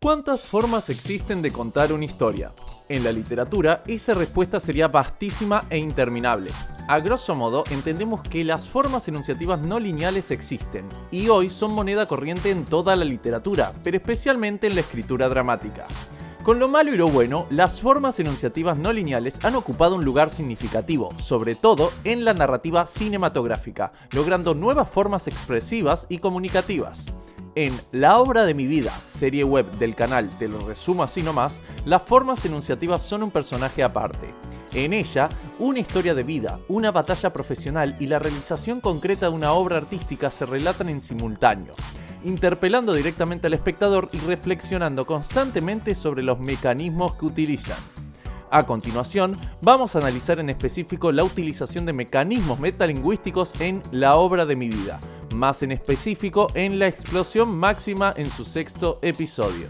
¿Cuántas formas existen de contar una historia? En la literatura, esa respuesta sería vastísima e interminable. A grosso modo, entendemos que las formas enunciativas no lineales existen, y hoy son moneda corriente en toda la literatura, pero especialmente en la escritura dramática. Con lo malo y lo bueno, las formas enunciativas no lineales han ocupado un lugar significativo, sobre todo en la narrativa cinematográfica, logrando nuevas formas expresivas y comunicativas. En La obra de mi vida, serie web del canal Te lo resumo así nomás, las formas enunciativas son un personaje aparte. En ella, una historia de vida, una batalla profesional y la realización concreta de una obra artística se relatan en simultáneo, interpelando directamente al espectador y reflexionando constantemente sobre los mecanismos que utilizan. A continuación, vamos a analizar en específico la utilización de mecanismos metalingüísticos en La obra de mi vida, más en específico en La explosión máxima en su 6º episodio.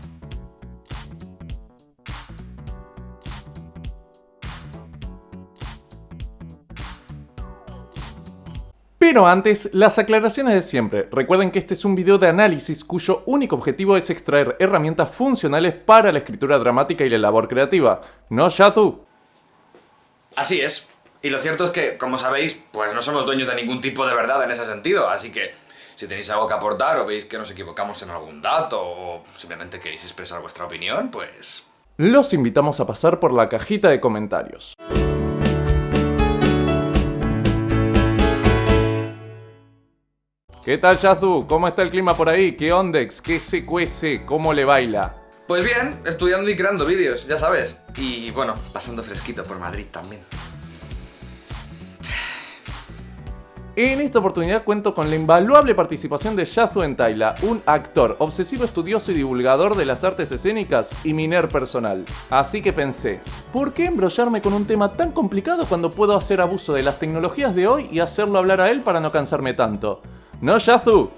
Pero antes, las aclaraciones de siempre. Recuerden que este es un video de análisis cuyo único objetivo es extraer herramientas funcionales para la escritura dramática y la labor creativa. ¿No, Shazzu? Así es. Y lo cierto es que, como sabéis, pues no somos dueños de ningún tipo de verdad en ese sentido, así que si tenéis algo que aportar o veis que nos equivocamos en algún dato o simplemente queréis expresar vuestra opinión, pues... Los invitamos a pasar por la cajita de comentarios. ¿Qué tal, Shazzu? ¿Cómo está el clima por ahí? ¿Qué ondex? ¿Qué se cuece? ¿Cómo le baila? Pues bien, estudiando y creando vídeos, ya sabes. Y bueno, pasando fresquito por Madrid también. En esta oportunidad cuento con la invaluable participación de Shazzu Entaila, un actor, obsesivo estudioso y divulgador de las artes escénicas y mi nerd personal. Así que pensé, ¿por qué embrollarme con un tema tan complicado cuando puedo hacer abuso de las tecnologías de hoy y hacerlo hablar a él para no cansarme tanto? ¿No, Shazzu?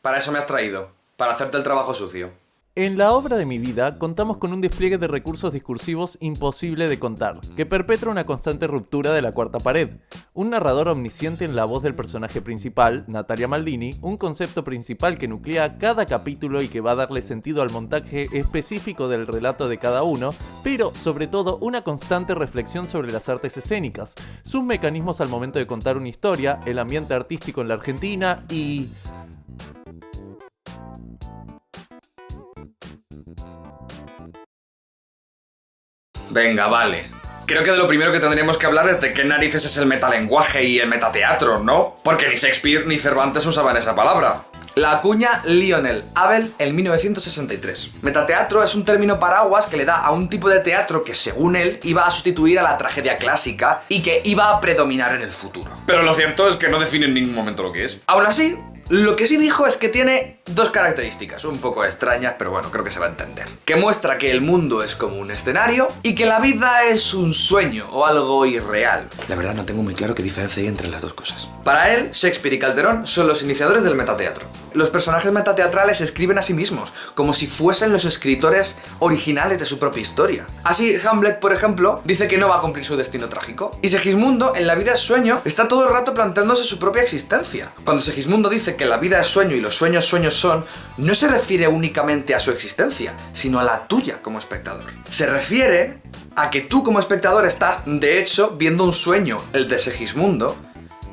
Para eso me has traído, para hacerte el trabajo sucio. En La obra de mi vida contamos con un despliegue de recursos discursivos imposible de contar, que perpetra una constante ruptura de la cuarta pared. Un narrador omnisciente en la voz del personaje principal, Natalia Maldini, un concepto principal que nuclea cada capítulo y que va a darle sentido al montaje específico del relato de cada uno, pero sobre todo una constante reflexión sobre las artes escénicas, sus mecanismos al momento de contar una historia, el ambiente artístico en la Argentina y... Venga, vale. Creo que de lo primero que tendríamos que hablar es de qué narices es el metalenguaje y el metateatro, ¿no? Porque ni Shakespeare ni Cervantes usaban esa palabra. La acuña Lionel Abel en 1963. Metateatro es un término paraguas que le da a un tipo de teatro que, según él, iba a sustituir a la tragedia clásica y que iba a predominar en el futuro. Pero lo cierto es que no define en ningún momento lo que es. Aún así, lo que sí dijo es que tiene dos características, un poco extrañas, pero bueno, creo que se va a entender. Que muestra que el mundo es como un escenario y que la vida es un sueño o algo irreal. La verdad no tengo muy claro qué diferencia hay entre las dos cosas. Para él, Shakespeare y Calderón son los iniciadores del metateatro. Los personajes metateatrales se escriben a sí mismos, como si fuesen los escritores originales de su propia historia. Así, Hamlet, por ejemplo, dice que no va a cumplir su destino trágico. Y Segismundo, en La vida es sueño, está todo el rato planteándose su propia existencia. Cuando Segismundo dice que la vida es sueño y los sueños sueños son, no se refiere únicamente a su existencia, sino a la tuya como espectador. Se refiere a que tú como espectador estás, de hecho, viendo un sueño, el de Segismundo,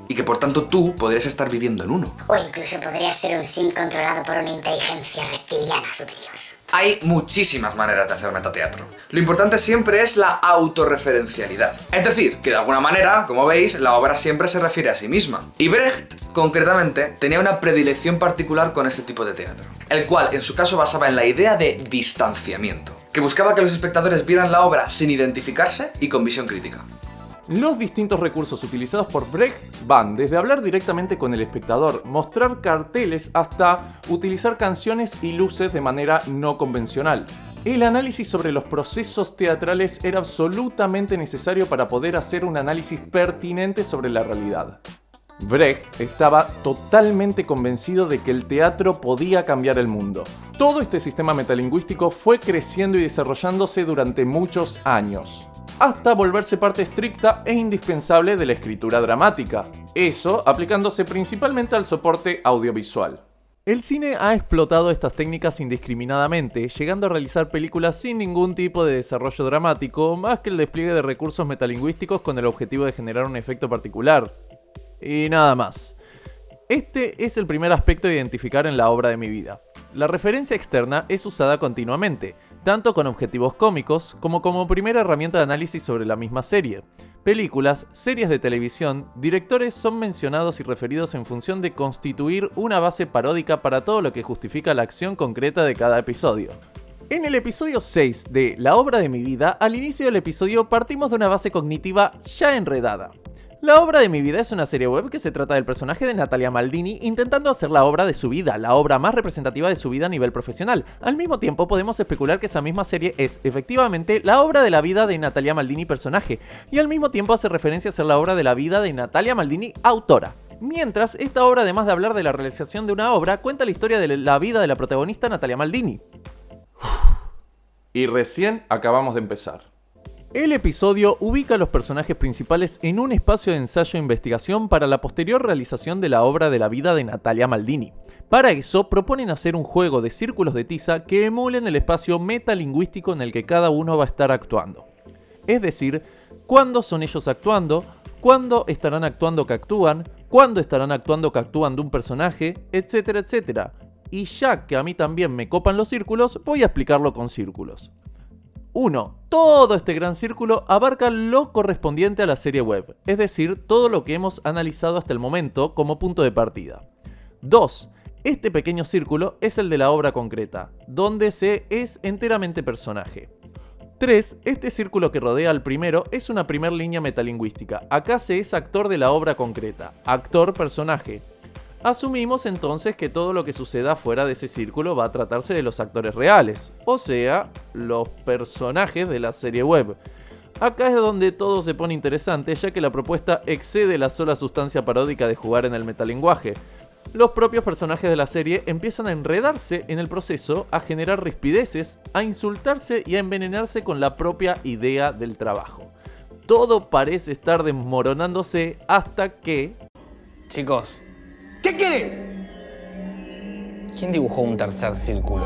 y que por tanto tú podrías estar viviendo en uno. O incluso podría ser un sim controlado por una inteligencia reptiliana superior. Hay muchísimas maneras de hacer metateatro. Lo importante siempre es la autorreferencialidad. Es decir, que de alguna manera, como veis, la obra siempre se refiere a sí misma. Y Brecht, concretamente, tenía una predilección particular con este tipo de teatro, el cual en su caso basaba en la idea de distanciamiento, que buscaba que los espectadores vieran la obra sin identificarse y con visión crítica. Los distintos recursos utilizados por Brecht van desde hablar directamente con el espectador, mostrar carteles, hasta utilizar canciones y luces de manera no convencional. El análisis sobre los procesos teatrales era absolutamente necesario para poder hacer un análisis pertinente sobre la realidad. Brecht estaba totalmente convencido de que el teatro podía cambiar el mundo. Todo este sistema metalingüístico fue creciendo y desarrollándose durante muchos años, hasta volverse parte estricta e indispensable de la escritura dramática. Eso aplicándose principalmente al soporte audiovisual. El cine ha explotado estas técnicas indiscriminadamente, llegando a realizar películas sin ningún tipo de desarrollo dramático, más que el despliegue de recursos metalingüísticos con el objetivo de generar un efecto particular. Y nada más. Este es el primer aspecto a identificar en la obra de mi vida. La referencia externa es usada continuamente, tanto con objetivos cómicos como primera herramienta de análisis sobre la misma serie. Películas, series de televisión, directores son mencionados y referidos en función de constituir una base paródica para todo lo que justifica la acción concreta de cada episodio. En el episodio 6 de La obra de mi vida, al inicio del episodio partimos de una base cognitiva ya enredada. La obra de mi vida es una serie web que se trata del personaje de Natalia Maldini intentando hacer la obra de su vida, la obra más representativa de su vida a nivel profesional. Al mismo tiempo podemos especular que esa misma serie es, efectivamente, la obra de la vida de Natalia Maldini personaje, y al mismo tiempo hace referencia a ser la obra de la vida de Natalia Maldini autora. Mientras, esta obra, además de hablar de la realización de una obra, cuenta la historia de la vida de la protagonista Natalia Maldini. Y recién acabamos de empezar. El episodio ubica a los personajes principales en un espacio de ensayo e investigación para la posterior realización de la obra de la vida de Natalia Maldini. Para eso, proponen hacer un juego de círculos de tiza que emulen el espacio metalingüístico en el que cada uno va a estar actuando. Es decir, cuándo son ellos actuando, cuándo estarán actuando que actúan, cuándo estarán actuando que actúan de un personaje, etcétera, etcétera. Y ya que a mí también me copan los círculos, voy a explicarlo con círculos. 1. Todo este gran círculo abarca lo correspondiente a la serie web, es decir, todo lo que hemos analizado hasta el momento como punto de partida. 2. Este pequeño círculo es el de la obra concreta, donde se es enteramente personaje. 3. Este círculo que rodea al primero es una primer línea metalingüística. Acá se es actor de la obra concreta, actor-personaje. Asumimos entonces que todo lo que suceda fuera de ese círculo va a tratarse de los actores reales, o sea, los personajes de la serie web. Acá es donde todo se pone interesante, ya que la propuesta excede la sola sustancia paródica de jugar en el metalenguaje. Los propios personajes de la serie empiezan a enredarse en el proceso, a generar rispideces, a insultarse y a envenenarse con la propia idea del trabajo. Todo parece estar desmoronándose hasta que... Chicos, ¿qué querés? ¿Quién dibujó un tercer círculo?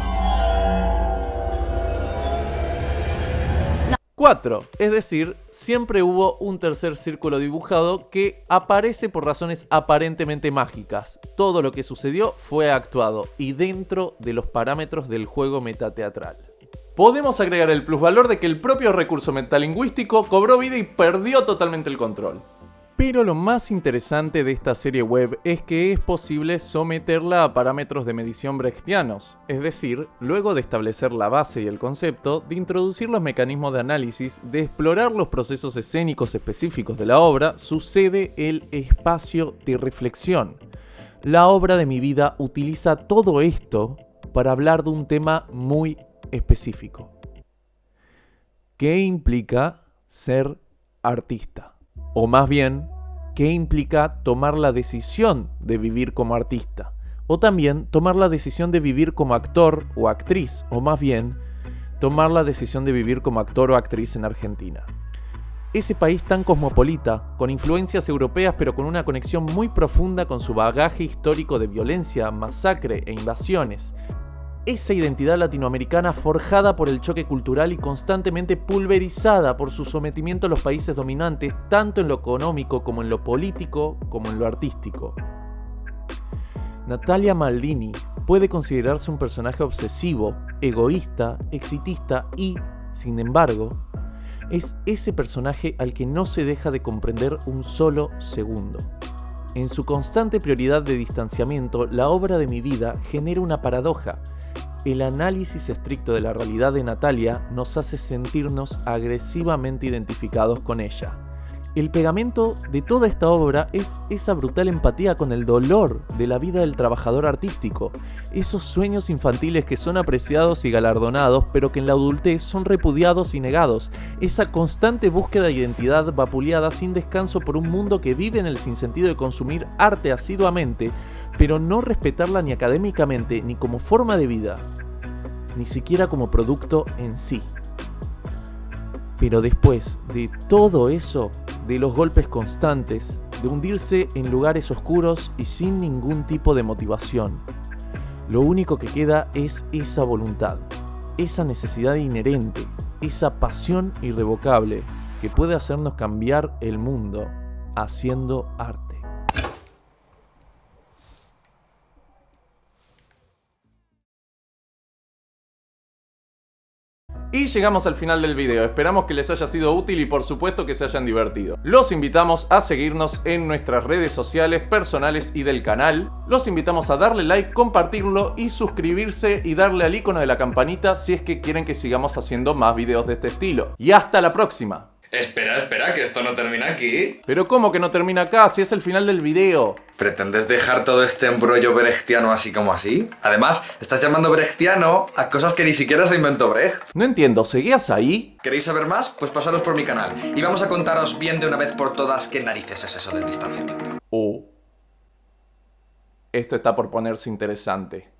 4. Es decir, siempre hubo un tercer círculo dibujado que aparece por razones aparentemente mágicas. Todo lo que sucedió fue actuado y dentro de los parámetros del juego metateatral. Podemos agregar el plusvalor de que el propio recurso metalingüístico cobró vida y perdió totalmente el control. Pero lo más interesante de esta serie web es que es posible someterla a parámetros de medición brechtianos, es decir, luego de establecer la base y el concepto, de introducir los mecanismos de análisis, de explorar los procesos escénicos específicos de la obra, sucede el espacio de reflexión. La obra de mi vida utiliza todo esto para hablar de un tema muy específico. ¿Qué implica ser artista? O más bien, ¿qué implica tomar la decisión de vivir como artista? O también tomar la decisión de vivir como actor o actriz, o más bien, tomar la decisión de vivir como actor o actriz en Argentina. Ese país tan cosmopolita, con influencias europeas pero con una conexión muy profunda con su bagaje histórico de violencia, masacre e invasiones. Esa identidad latinoamericana forjada por el choque cultural y constantemente pulverizada por su sometimiento a los países dominantes, tanto en lo económico como en lo político, como en lo artístico. Natalia Maldini puede considerarse un personaje obsesivo, egoísta, exitista y, sin embargo, es ese personaje al que no se deja de comprender un solo segundo. En su constante prioridad de distanciamiento, la obra de mi vida genera una paradoja. El análisis estricto de la realidad de Natalia nos hace sentirnos agresivamente identificados con ella. El pegamento de toda esta obra es esa brutal empatía con el dolor de la vida del trabajador artístico, esos sueños infantiles que son apreciados y galardonados, pero que en la adultez son repudiados y negados, esa constante búsqueda de identidad vapuleada sin descanso por un mundo que vive en el sinsentido de consumir arte asiduamente, pero no respetarla ni académicamente, ni como forma de vida, ni siquiera como producto en sí. Pero después de todo eso, de los golpes constantes, de hundirse en lugares oscuros y sin ningún tipo de motivación, Lo único que queda es esa voluntad, esa necesidad inherente, esa pasión irrevocable que puede hacernos cambiar el mundo haciendo arte. Y llegamos al final del video, esperamos que les haya sido útil y por supuesto que se hayan divertido. Los invitamos a seguirnos en nuestras redes sociales personales y del canal. Los invitamos a darle like, compartirlo y suscribirse y darle al icono de la campanita si es que quieren que sigamos haciendo más videos de este estilo. Y hasta la próxima. Espera, que esto no termina aquí. Pero ¿cómo que no termina acá si es el final del video? ¿Pretendes dejar todo este embrollo brechtiano así como así? Además, estás llamando brechtiano a cosas que ni siquiera se inventó Brecht. No entiendo, ¿seguías ahí? ¿Queréis saber más? Pues pasaros por mi canal y vamos a contaros bien de una vez por todas qué narices es eso del distanciamiento. Esto está por ponerse interesante.